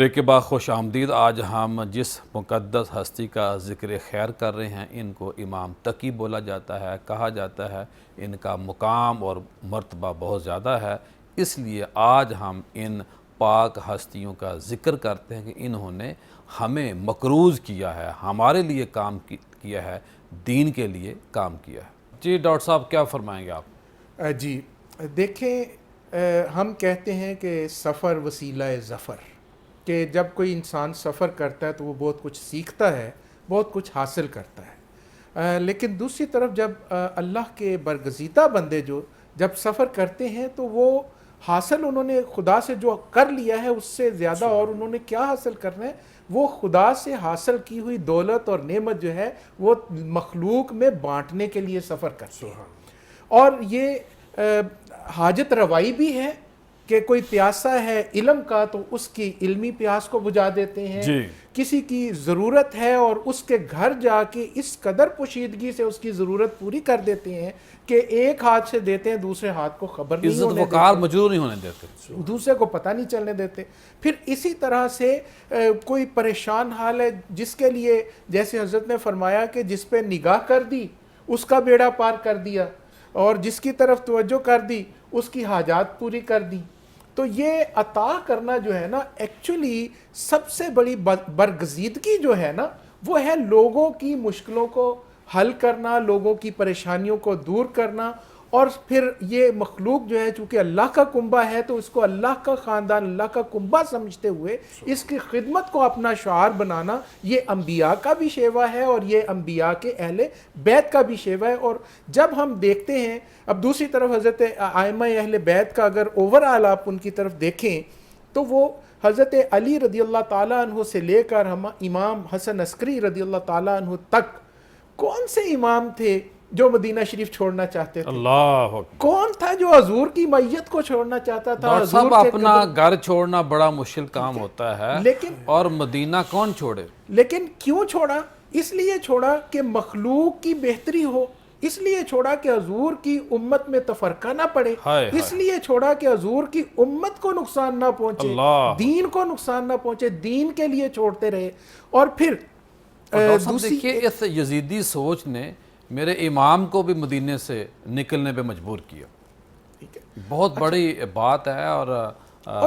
بریک کے بعد خوش آمدید۔ آج ہم جس مقدس ہستی کا ذکر خیر کر رہے ہیں ان کو امام تقی بولا جاتا ہے، کہا جاتا ہے ان کا مقام اور مرتبہ بہت زیادہ ہے، اس لیے آج ہم ان پاک ہستیوں کا ذکر کرتے ہیں کہ انہوں نے ہمیں مقروض کیا ہے، ہمارے لیے کام کیا ہے، دین کے لیے کام کیا ہے۔ جی ڈاکٹر صاحب کیا فرمائیں گے آپ؟ جی دیکھیں، ہم کہتے ہیں کہ سفر وسیلہ ظفر، کہ جب کوئی انسان سفر کرتا ہے تو وہ بہت کچھ سیکھتا ہے، بہت کچھ حاصل کرتا ہے، لیکن دوسری طرف جب اللہ کے برگزیدہ بندے جب سفر کرتے ہیں تو وہ حاصل انہوں نے خدا سے جو کر لیا ہے اس سے زیادہ اور انہوں نے کیا حاصل کرنا ہے، وہ خدا سے حاصل کی ہوئی دولت اور نعمت جو ہے وہ مخلوق میں بانٹنے کے لیے سفر کرتے ہیں۔ اور یہ حاجت روائی بھی ہے کہ کوئی پیاسا ہے علم کا تو اس کی علمی پیاس کو بجھا دیتے ہیں، کسی کی ضرورت ہے اور اس کے گھر جا کے اس قدر پوشیدگی سے اس کی ضرورت پوری کر دیتے ہیں کہ ایک ہاتھ سے دیتے ہیں دوسرے ہاتھ کو خبر نہیں عزت ہونے وقار دیتے، مجرور نہیں ہونے دیتے، دوسرے کو پتہ نہیں چلنے دیتے۔ پھر اسی طرح سے کوئی پریشان حال ہے جس کے لیے جیسے حضرت نے فرمایا کہ جس پہ نگاہ کر دی اس کا بیڑا پار کر دیا، اور جس کی طرف توجہ کر دی اس کی حاجات پوری کر دی۔ تو یہ عطا کرنا جو ہے نا ایکچولی سب سے بڑی برگزیدگی جو ہے نا وہ ہے لوگوں کی مشکلوں کو حل کرنا، لوگوں کی پریشانیوں کو دور کرنا، اور پھر یہ مخلوق جو ہے چونکہ اللہ کا کنبہ ہے تو اس کو اللہ کا خاندان، اللہ کا کنبہ سمجھتے ہوئے اس کی خدمت کو اپنا شعار بنانا، یہ انبیاء کا بھی شیوا ہے اور یہ انبیاء کے اہل بیت کا بھی شیوا ہے۔ اور جب ہم دیکھتے ہیں اب دوسری طرف حضرت ائمہ اہل بیت کا اگر اوورآل آپ ان کی طرف دیکھیں تو وہ حضرت علی رضی اللہ تعالیٰ عنہ سے لے کر ہم امام حسن عسکری رضی اللہ تعالیٰ عنہ تک کون سے امام تھے جو مدینہ شریف چھوڑنا چاہتے تھے؟ اللہ اکبر۔ کون تھا جو حضور کی میت کو چھوڑنا چاہتا تھا؟ ڈاکٹر صاحب حضور کے اپنا گھر چھوڑنا بڑا مشکل کام ہوتا ہے، اور مدینہ کون چھوڑے؟ لیکن کیوں چھوڑا؟ اس لیے چھوڑا کہ مخلوق کی بہتری ہو، اس لیے چھوڑا کہ حضور کی امت میں تفرقہ نہ پڑے، اس لیے چھوڑا کہ حضور کی امت کو نقصان نہ پہنچے، دین کو نقصان نہ پہنچے، دین کے لیے چھوڑتے رہے۔ اور پھر دیکھیے اس یزیدی سوچ نے میرے امام کو بھی مدینے سے نکلنے پہ مجبور کیا، بہت بڑی بات ہے، اور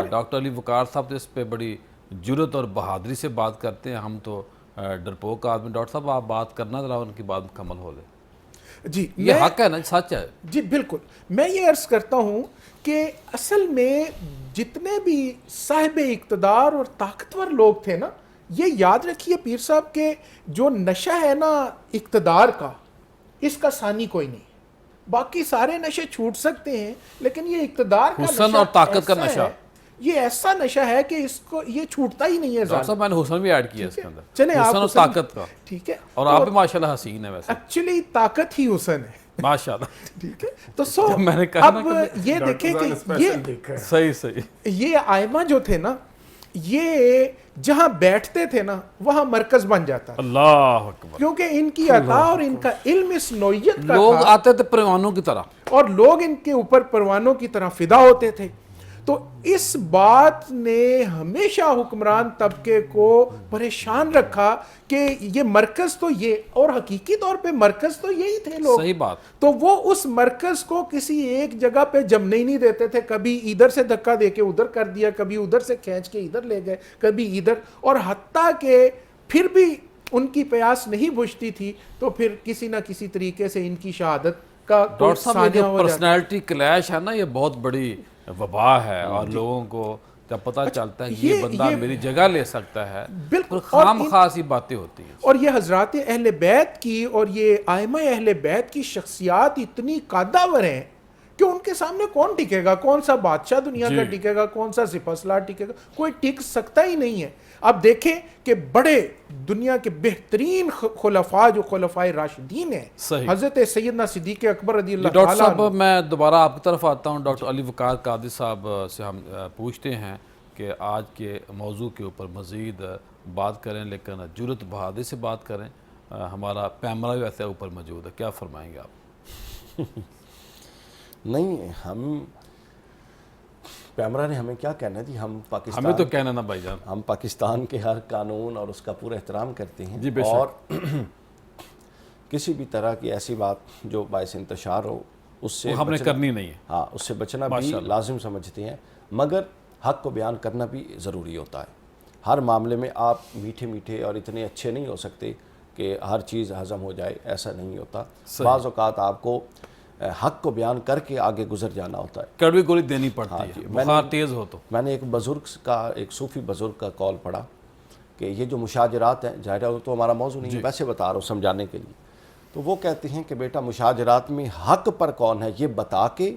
ڈاکٹر علی وقار صاحب تو اس پہ بڑی جرت اور بہادری سے بات کرتے ہیں، ہم تو ڈرپوک آدمی۔ ڈاکٹر صاحب آپ بات کرنا ذرا ان کی بات مکمل ہو لے۔ جی یہ حق ہے نا، سچ ہے۔ جی بالکل، میں یہ عرض کرتا ہوں کہ اصل میں جتنے بھی صاحب اقتدار اور طاقتور لوگ تھے نا، یہ یاد رکھیے پیر صاحب کہ جو نشہ ہے نا اقتدار کا، اس کا ثانی کوئی نہیں۔ باقی سارے نشے چھوٹ سکتے ہیں لیکن یہ اقتدار کا نشہ، حسن اور طاقت کا نشہ، یہ ایسا نشہ ہے کہ اس کو یہ چھوٹتا ہی نہیں ہے۔ ڈاکٹر صاحب میں نے حسن بھی ایڈ کیا اس کے اندر، چلیں حسن اور طاقت کا، ٹھیک ہے، اور آپ بھی ماشاءاللہ حسین ہے ویسے، ایکچولی طاقت ہی حسن ہے ماشاءاللہ، ٹھیک ہے۔ تو میں نے کہا اب یہ دیکھیں کہ یہ صحیح یہ ائمہ جو تھے نا، یہ جہاں بیٹھتے تھے نا وہاں مرکز بن جاتا، اللہ اکبر، کیونکہ ان کی عطا اور ان کا علم اس نوعیت کا لوگ تھا، آتے تھے پروانوں کی طرح، اور لوگ ان کے اوپر پروانوں کی طرح فدا ہوتے تھے۔ تو اس بات نے ہمیشہ حکمران طبقے کو پریشان رکھا کہ یہ مرکز تو یہ، اور حقیقی طور پہ مرکز تو یہی تھے لوگ، صحیح بات، تو وہ اس مرکز کو کسی ایک جگہ پہ جمنے ہی نہیں دیتے تھے، کبھی ادھر سے دھکا دے کے ادھر کر دیا، کبھی ادھر سے کھینچ کے ادھر لے گئے، کبھی ادھر، اور حتیٰ کہ پھر بھی ان کی پیاس نہیں بجھتی تھی تو پھر کسی نہ کسی طریقے سے ان کی شہادت کا ڈاکٹر صاحب یہ جو سانحہ ہو جاتا۔ پرسنالٹی کلیش ہے نا، یہ بہت بڑی وبا ہے، اور لوگوں کو جب پتہ چلتا ہے کہ یہ بندہ میری جگہ لے سکتا ہے، بالکل، خام خاصی باتیں ہوتی ہیں۔ اور یہ حضرات اہل بیت کی اور یہ ائمہ اہل بیت کی شخصیات اتنی قادور ہیں کہ ان کے سامنے کون ٹکے گا، کون سا بادشاہ دنیا کا ٹکے گا، کون سا سپہ سالار ٹکے گا، کوئی ٹک سکتا ہی نہیں ہے۔ اب دیکھیں کہ بڑے دنیا کے بہترین خلفاء جو خلفائے راشدین ہیں، حضرت سیدنا صدیق اکبر رضی اللہ تعالیٰ ڈاکٹر صاحب میں دوبارہ آپ کی طرف آتا ہوں، ڈاکٹر علی وقار قادری صاحب سے ہم پوچھتے ہیں کہ آج کے موضوع کے اوپر مزید بات کریں، لیکن جرت بہادری سے بات کریں، ہمارا پیمرا بھی ایسے اوپر موجود ہے، کیا فرمائیں گے آپ؟ نہیں، ہم پیمرا نے ہمیں کیا کہنا ہے جی، ہم پاکستان، ہمیں تو کہنا نا بھائی جان، ہم پاکستان کے ہر قانون اور اس کا پورا احترام کرتے ہیں، جی بے شک، اور کسی بھی طرح کی ایسی بات جو باعث انتشار ہو اس سے ہم نے کرنی نہیں ہے، ہاں اس سے بچنا بھی لازم سمجھتے ہیں، مگر حق کو بیان کرنا بھی ضروری ہوتا ہے۔ ہر معاملے میں آپ میٹھے میٹھے اور اتنے اچھے نہیں ہو سکتے کہ ہر چیز ہضم ہو جائے، ایسا نہیں ہوتا۔ بعض اوقات آپ کو حق کو بیان کر کے آگے گزر جانا ہوتا ہے، کڑوی گولی دینی پڑتی ہے، بخار تیز ہو تو۔ میں نے ایک بزرگ کا، ایک صوفی بزرگ کا قول پڑھا کہ یہ جو مشاجرات ہیں، ظاہر ہے وہ تو ہمارا موضوع نہیں ہے، ویسے بتا رہا ہوں سمجھانے کے لیے، تو وہ کہتے ہیں کہ بیٹا مشاجرات میں حق پر کون ہے یہ بتا کے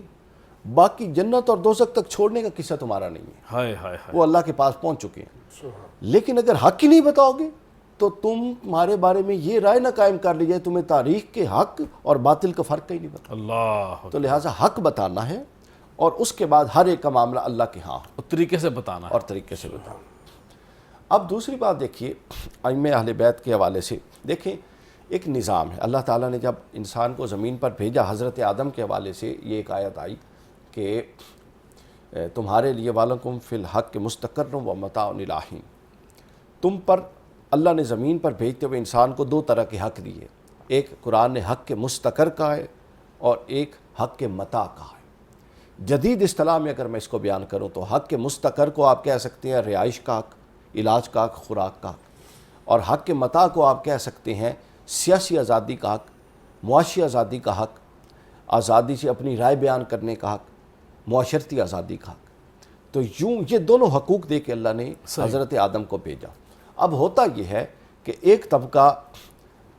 باقی جنت اور دوزخ تک چھوڑنے کا قصہ تمہارا نہیں ہے، ہائے ہائے ہائے، وہ اللہ کے پاس پہنچ چکے ہیں۔ لیکن اگر حق ہی نہیں بتاؤ گے تو تمہارے بارے میں یہ رائے نہ قائم کر لی جائے تمہیں تاریخ کے حق اور باطل کا فرق ہی نہیں پتا، اللہ، تو لہٰذا حق بتانا ہے، اور اس کے بعد ہر ایک کا معاملہ اللہ کے ہاں طریقے سے بتانا ہے، اور طریقے سے بتانا۔ اب دوسری بات دیکھیے ائمہ اہل بیت کے حوالے سے، دیکھیں ایک نظام ہے، اللہ تعالیٰ نے جب انسان کو زمین پر بھیجا، حضرت آدم کے حوالے سے یہ ایک آیت آئی کہ تمہارے لیے وَلَكُمْ فِي الْحَقِّ مُسْتَقَرٌّ وَمَتَاعٌ إِلَىٰ حِينٍ، تم پر اللہ نے زمین پر بھیجتے ہوئے انسان کو دو طرح کے حق دیے، ایک قرآن نے حق کے مستقر کا ہے اور ایک حق کے متاع کا ہے۔ جدید اصطلاح میں اگر میں اس کو بیان کروں تو حق کے مستقر کو آپ کہہ سکتے ہیں رہائش کا حق، علاج کا حق، خوراک کا حق، اور حق کے متاع کو آپ کہہ سکتے ہیں سیاسی آزادی کا حق، معاشی آزادی کا حق، آزادی سے اپنی رائے بیان کرنے کا حق، معاشرتی آزادی کا حق۔ تو یوں یہ دونوں حقوق دے کے اللہ نے حضرت آدم کو بھیجا۔ اب ہوتا یہ ہے کہ ایک طبقہ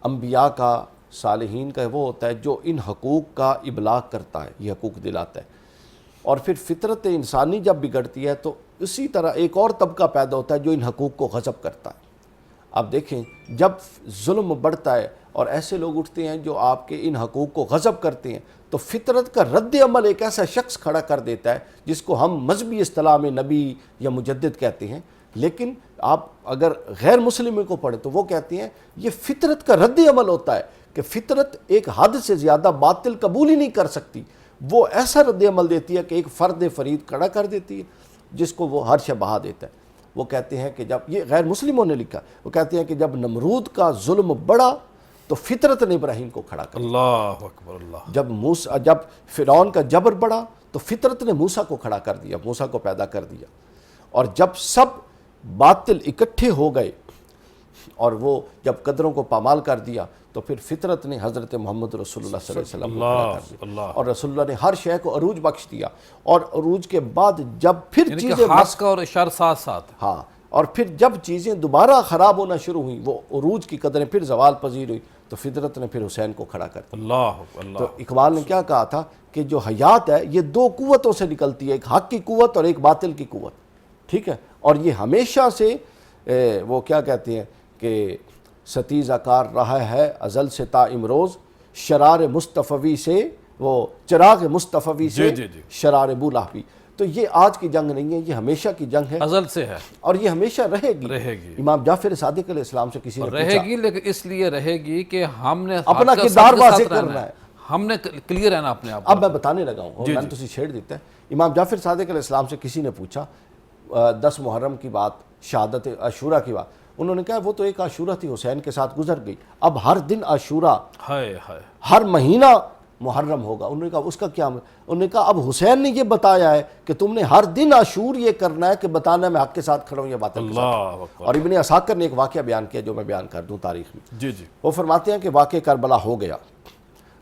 انبیاء کا، صالحین کا وہ ہوتا ہے جو ان حقوق کا ابلاغ کرتا ہے، یہ حقوق دلاتا ہے، اور پھر فطرت انسانی جب بگڑتی ہے تو اسی طرح ایک اور طبقہ پیدا ہوتا ہے جو ان حقوق کو غصب کرتا ہے۔ اب دیکھیں جب ظلم بڑھتا ہے اور ایسے لوگ اٹھتے ہیں جو آپ کے ان حقوق کو غصب کرتے ہیں تو فطرت کا رد عمل ایک ایسا شخص کھڑا کر دیتا ہے جس کو ہم مذہبی اصطلاح میں نبی یا مجدد کہتے ہیں، لیکن آپ اگر غیر مسلموں کو پڑھیں تو وہ کہتے ہیں یہ فطرت کا رد عمل ہوتا ہے کہ فطرت ایک حد سے زیادہ باطل قبول ہی نہیں کر سکتی، وہ ایسا رد عمل دیتی ہے کہ ایک فرد فرید کھڑا کر دیتی ہے جس کو وہ ہر شے بہا دیتا ہے۔ وہ کہتے ہیں کہ جب یہ غیر مسلموں نے لکھا، وہ کہتے ہیں کہ جب نمرود کا ظلم بڑھا تو فطرت نے ابراہیم کو کھڑا کر، اللہ اکبر، اللہ، جب فرعون کا جبر بڑھا تو فطرت نے موسیٰ کو کھڑا کر دیا، موسیٰ کو پیدا کر دیا، اور جب سب باطل اکٹھے ہو گئے اور وہ جب قدروں کو پامال کر دیا تو پھر فطرت نے حضرت محمد رسول اللہ صلی اللہ علیہ وسلم کو کھڑا کر دیا، اور رسول اللہ نے ہر شے کو عروج بخش دیا، اور عروج کے بعد جب پھر یعنی چیزیں کہ خاص کا اور شر ساتھ ساتھ، ہاں، اور پھر جب چیزیں دوبارہ خراب ہونا شروع ہوئیں، وہ عروج کی قدریں پھر زوال پذیر ہوئی تو فطرت نے پھر حسین کو کھڑا کر دیا۔ اللہ اللہ، تو اقبال نے کیا کہا تھا کہ جو حیات ہے یہ دو قوتوں سے نکلتی ہے، ایک حق کی قوت اور ایک باطل کی قوت، ٹھیک ہے، اور یہ ہمیشہ سے وہ کیا کہتے ہیں کہ ستیزہ کار رہا ہے ازل سے تا امروز، شرار مصطفی سے، وہ چراغ مصطفی سے شرار بولہبی۔ تو یہ آج کی جنگ نہیں ہے، یہ ہمیشہ کی جنگ ہے، ازل سے ہے، اور یہ ہمیشہ رہے گی۔ امام جعفر صادق علیہ السلام سے کسی نے رہے گی، لیکن اس لیے رہے گی کہ ہم نے اپنا کردار واضح کرنا ہے، ہم نے کلیئر رہنا اپنے آپ۔ اب میں بتانے لگا ہوں، میں نے تسی چھیڑ دیتا ہے۔ امام جعفر صادق علیہ السلام سے کسی نے پوچھا 10 محرم کی بات، شہادت عاشورہ کی بات، انہوں نے کہا وہ تو ایک عاشورہ تھی، حسین کے ساتھ گزر گئی، اب ہر دن عاشورہ، ہر مہینہ محرم ہوگا۔ انہوں نے کہا اس کا کیا؟ انہوں نے کہا اب حسین نے یہ بتایا ہے کہ تم نے ہر دن عاشور یہ کرنا ہے کہ بتانا میں حق کے ساتھ کھڑا ہوں یا باطل کے ساتھ۔ اور ابن عساکر نے ایک واقعہ بیان کیا جو میں بیان کر دوں تاریخ میں، وہ فرماتے ہیں کہ واقعہ کربلا ہو گیا،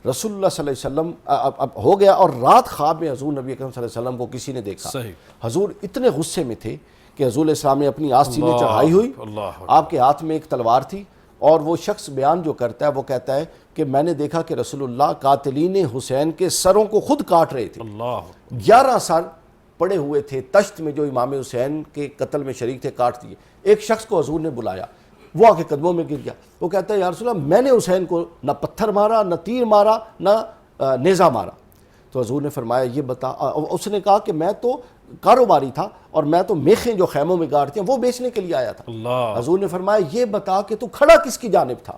رسول اللہ صلی اللہ علیہ وسلم اب ہو گیا، اور رات خواب میں حضور نبی اکرم صلی اللہ علیہ وسلم کو کسی نے دیکھا۔ حضور اتنے غصے میں تھے کہ حضور علیہ السلام نے اپنی آس سینے چڑھائی ہوئی، آپ کے ہاتھ میں ایک تلوار تھی، اور وہ شخص بیان جو کرتا ہے وہ کہتا ہے کہ میں نے دیکھا کہ رسول اللہ قاتلین حسین کے سروں کو خود کاٹ رہے تھے، 11 سر پڑے ہوئے تھے تشت میں جو امام حسین کے قتل میں شریک تھے، کاٹ دیے۔ ایک شخص کو حضور نے بلایا، وہ آ کے قدموں میں گر گیا، وہ کہتا ہے یا رسول اللہ میں نے حسین کو نہ پتھر مارا، نہ تیر مارا، نہ نیزہ مارا۔ تو حضور نے فرمایا یہ بتا، اس نے کہا کہ میں تو کاروباری تھا اور میں تو میخیں جو خیموں میں گاڑتے ہیں وہ بیچنے کے لیے آیا تھا۔ حضور نے فرمایا یہ بتا کہ تو کھڑا کس کی جانب تھا؟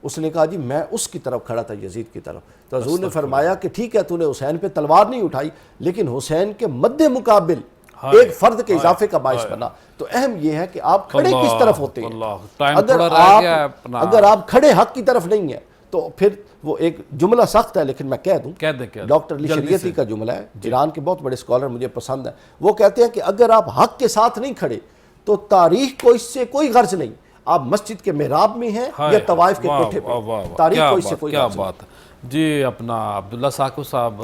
اس نے کہا جی میں اس کی طرف کھڑا تھا، یزید کی طرف. تو حضور نے فرمایا کہ ٹھیک ہے تو نے حسین پہ تلوار نہیں اٹھائی لیکن حسین کے مد مقابل ایک فرد کے اضافے کا باعث بنا. تو اہم یہ ہے کہ آپ کھڑے کس طرف ہوتے ہیں. اگر آپ کھڑے حق کی طرف نہیں ہیں تو پھر وہ ایک جملہ سخت ہے لیکن میں کہہ دوں، ڈاکٹر علی شریعتی کا جملہ ہے، ایران کے بہت بڑے اسکالر، مجھے پسند ہے. وہ کہتے ہیں کہ اگر آپ حق کے ساتھ نہیں کھڑے تو تاریخ کو اس سے کوئی غرض نہیں. آپ مسجد کے محراب میں ہیں یا طوائف کے کوٹھے پہ، تاریخ کو اس سے کوئی غرض نہیں. جی اپنا عبداللہ ثاقب صاحب،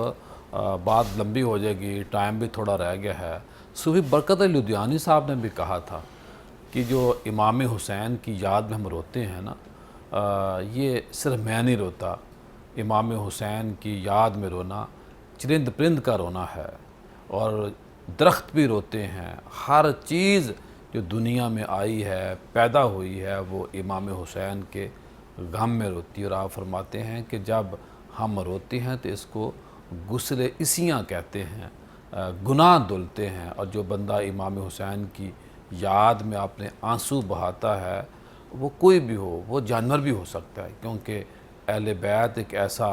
بات لمبی ہو جائے گی، ٹائم بھی تھوڑا رہ گیا ہے. صوفی برکت علی لدھیانی صاحب نے بھی کہا تھا کہ جو امام حسین کی یاد میں ہم روتے ہیں نا، یہ صرف میں نہیں روتا، امام حسین کی یاد میں رونا چرند پرند کا رونا ہے، اور درخت بھی روتے ہیں. ہر چیز جو دنیا میں آئی ہے، پیدا ہوئی ہے، وہ امام حسین کے غم میں روتی ہے. اور آپ فرماتے ہیں کہ جب ہم روتے ہیں تو اس کو غسل عصیاں کہتے ہیں، گناہ دھلتے ہیں. اور جو بندہ امام حسین کی یاد میں اپنے آنسو بہاتا ہے، وہ کوئی بھی ہو، وہ جانور بھی ہو سکتا ہے، کیونکہ اہل بیت ایک ایسا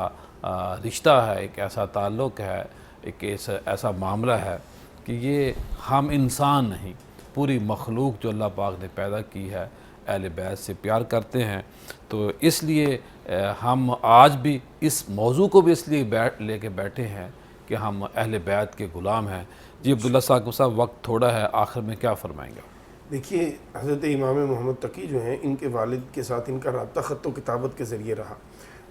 رشتہ ہے، ایک ایسا تعلق ہے، ایک ایسا معاملہ ہے کہ یہ ہم انسان نہیں، پوری مخلوق جو اللہ پاک نے پیدا کی ہے اہل بیت سے پیار کرتے ہیں. تو اس لیے ہم آج بھی اس موضوع کو بھی اس لیے لے کے بیٹھے ہیں کہ ہم اہل بیت کے غلام ہیں. جی عبداللہ ثاقب صاحب، وقت تھوڑا ہے، آخر میں کیا فرمائیں گے؟ دیکھیے، حضرت امام محمد تقی جو ہیں، ان کے والد کے ساتھ ان کا رابطہ خط و کتابت کے ذریعے رہا.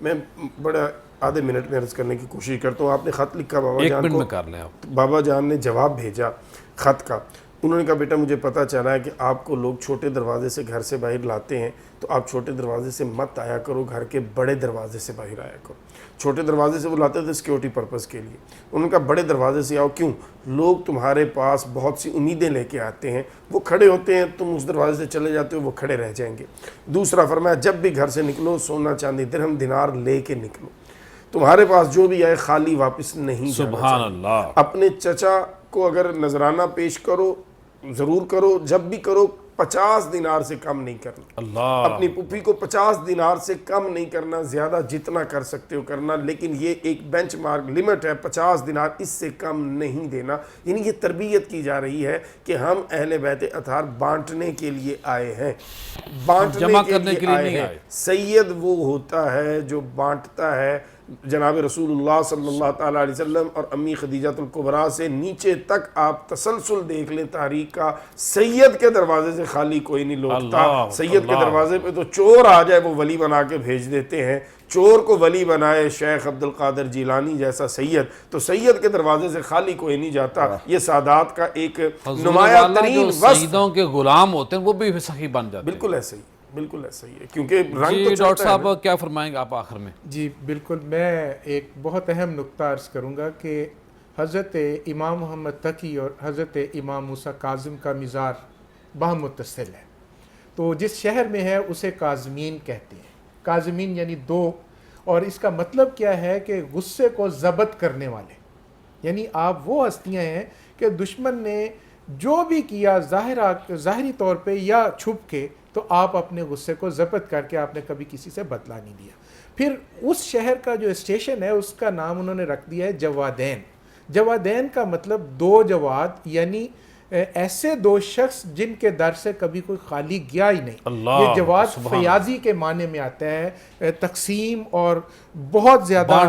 میں بڑا آدھے منٹ میں عرض کرنے کی کوشش کرتا ہوں. آپ نے خط لکھا بابا جان کو، 1 منٹ میں کر لیں آپ. بابا جان نے جواب بھیجا خط کا. انہوں نے کہا بیٹا مجھے پتہ چلا ہے کہ آپ کو لوگ چھوٹے دروازے سے گھر سے باہر لاتے ہیں، تو آپ چھوٹے دروازے سے مت آیا کرو، گھر کے بڑے دروازے سے باہر آیا کرو. چھوٹے دروازے سے وہ لاتے تھے سیکیورٹی پرپس کے لیے. انہوں نے کہا بڑے دروازے سے آؤ. کیوں؟ لوگ تمہارے پاس بہت سی امیدیں لے کے آتے ہیں، وہ کھڑے ہوتے ہیں، تم اس دروازے سے چلے جاتے ہو، وہ کھڑے رہ جائیں گے. دوسرا فرمایا جب بھی گھر سے نکلو سونا چاندی درہم دینار لے کے نکلو. تمہارے پاس جو بھی آئے خالی واپس نہیں جانا چاہیے. سبحان اللہ. اپنے چچا کو اگر نذرانہ پیش کرو ضرور کرو، جب بھی کرو 50 دینار سے کم نہیں کرنا. اللہ. اپنی پھوپھی کو 50 دینار سے کم نہیں کرنا، زیادہ جتنا کر سکتے ہو کرنا، لیکن یہ ایک بینچ مارک لمٹ ہے، 50 دینار، اس سے کم نہیں دینا. یعنی یہ تربیت کی جا رہی ہے کہ ہم اہل بیت اطہار بانٹنے کے لیے آئے ہیں، جمع کرنے کے لیے نہیں آئے. سید وہ ہوتا ہے جو بانٹتا ہے. جناب رسول اللہ صلی اللہ تعالیٰ علیہ وسلم اور امی خدیجۃ الکبریٰ سے نیچے تک آپ تسلسل دیکھ لیں تاریخ کا، سید کے دروازے سے خالی کوئی نہیں لوٹتا. سید کے دروازے پہ تو چور آ جائے وہ ولی بنا کے بھیج دیتے ہیں. چور کو ولی بنائے شیخ عبد القادر جیلانی جیسا سید، تو سید کے دروازے سے خالی کوئی نہیں جاتا. یہ سادات کا ایک نمایاں ترین وصف. سیدوں کے غلام ہوتے ہیں وہ بھی سخی بن جاتے ہیں. بالکل ایسے ہی، بالکل ایسا ہی ہے، کیونکہ رنگ جی تو ڈاکٹر چلتا ہے. صاحب کیا فرمائیں گے آپ آخر میں؟ جی بالکل، میں ایک بہت اہم نقطہ عرض کروں گا کہ حضرت امام محمد تقی اور حضرت امام موسیٰ کاظم کا مزار باہم متصل ہے. تو جس شہر میں ہے اسے کاظمین کہتے ہیں. کاظمین یعنی دو، اور اس کا مطلب کیا ہے کہ غصے کو ضبط کرنے والے. یعنی آپ وہ ہستیاں ہیں کہ دشمن نے جو بھی کیا ظاہری طور پہ یا چھپ کے، تو آپ اپنے غصے کو ضبط کر کے آپ نے کبھی کسی سے بدلہ نہیں لیا. پھر اس شہر کا جو اسٹیشن ہے اس کا نام انہوں نے رکھ دیا ہے جوادین. جوادین کا مطلب دو جواد، یعنی ایسے دو شخص جن کے در سے کبھی کوئی خالی گیا ہی نہیں. یہ جواد فیاضی کے معنی میں آتا ہے، تقسیم اور بہت زیادہ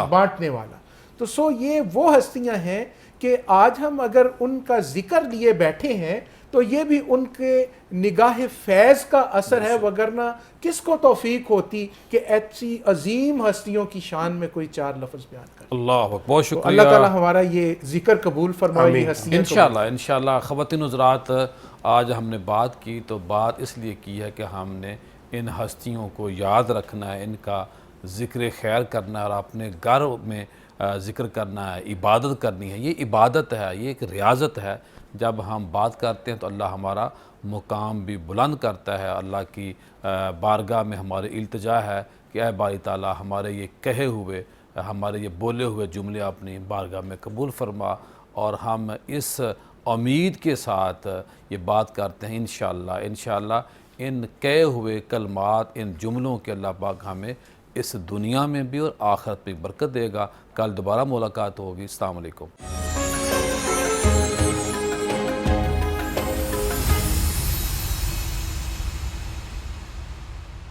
بانٹنے والا. تو یہ وہ ہستیاں ہیں کہ آج ہم اگر ان کا ذکر لیے بیٹھے ہیں تو یہ بھی ان کے نگاہ فیض کا اثر ہے، وگرنہ کس کو توفیق ہوتی کہ ایسی عظیم ہستیوں کی شان میں کوئی 4 لفظ بیان کرے. اللہ بہت شکریہ. اللہ تعالی ہمارا یہ ذکر قبول فرمائے. انشاءاللہ. خواتین حضرات، آج ہم نے بات کی تو بات اس لیے کی ہے کہ ہم نے ان ہستیوں کو یاد رکھنا ہے، ان کا ذکر خیر کرنا ہے اور اپنے گھر میں ذکر کرنا ہے، عبادت کرنی ہے. یہ عبادت ہے، یہ ایک ریاضت ہے. جب ہم بات کرتے ہیں تو اللہ ہمارا مقام بھی بلند کرتا ہے. اللہ کی بارگاہ میں ہماری التجا ہے کہ اے باری تعالیٰ ہمارے یہ کہے ہوئے، ہمارے یہ بولے ہوئے جملے اپنی بارگاہ میں قبول فرما، اور ہم اس امید کے ساتھ یہ بات کرتے ہیں انشاءاللہ ان کہے ہوئے کلمات، ان جملوں کے اللہ پاک ہمیں اس دنیا میں بھی اور آخرت میں برکت دے گا۔ کل دوبارہ ملاقات ہوگی۔ السلام علیکم۔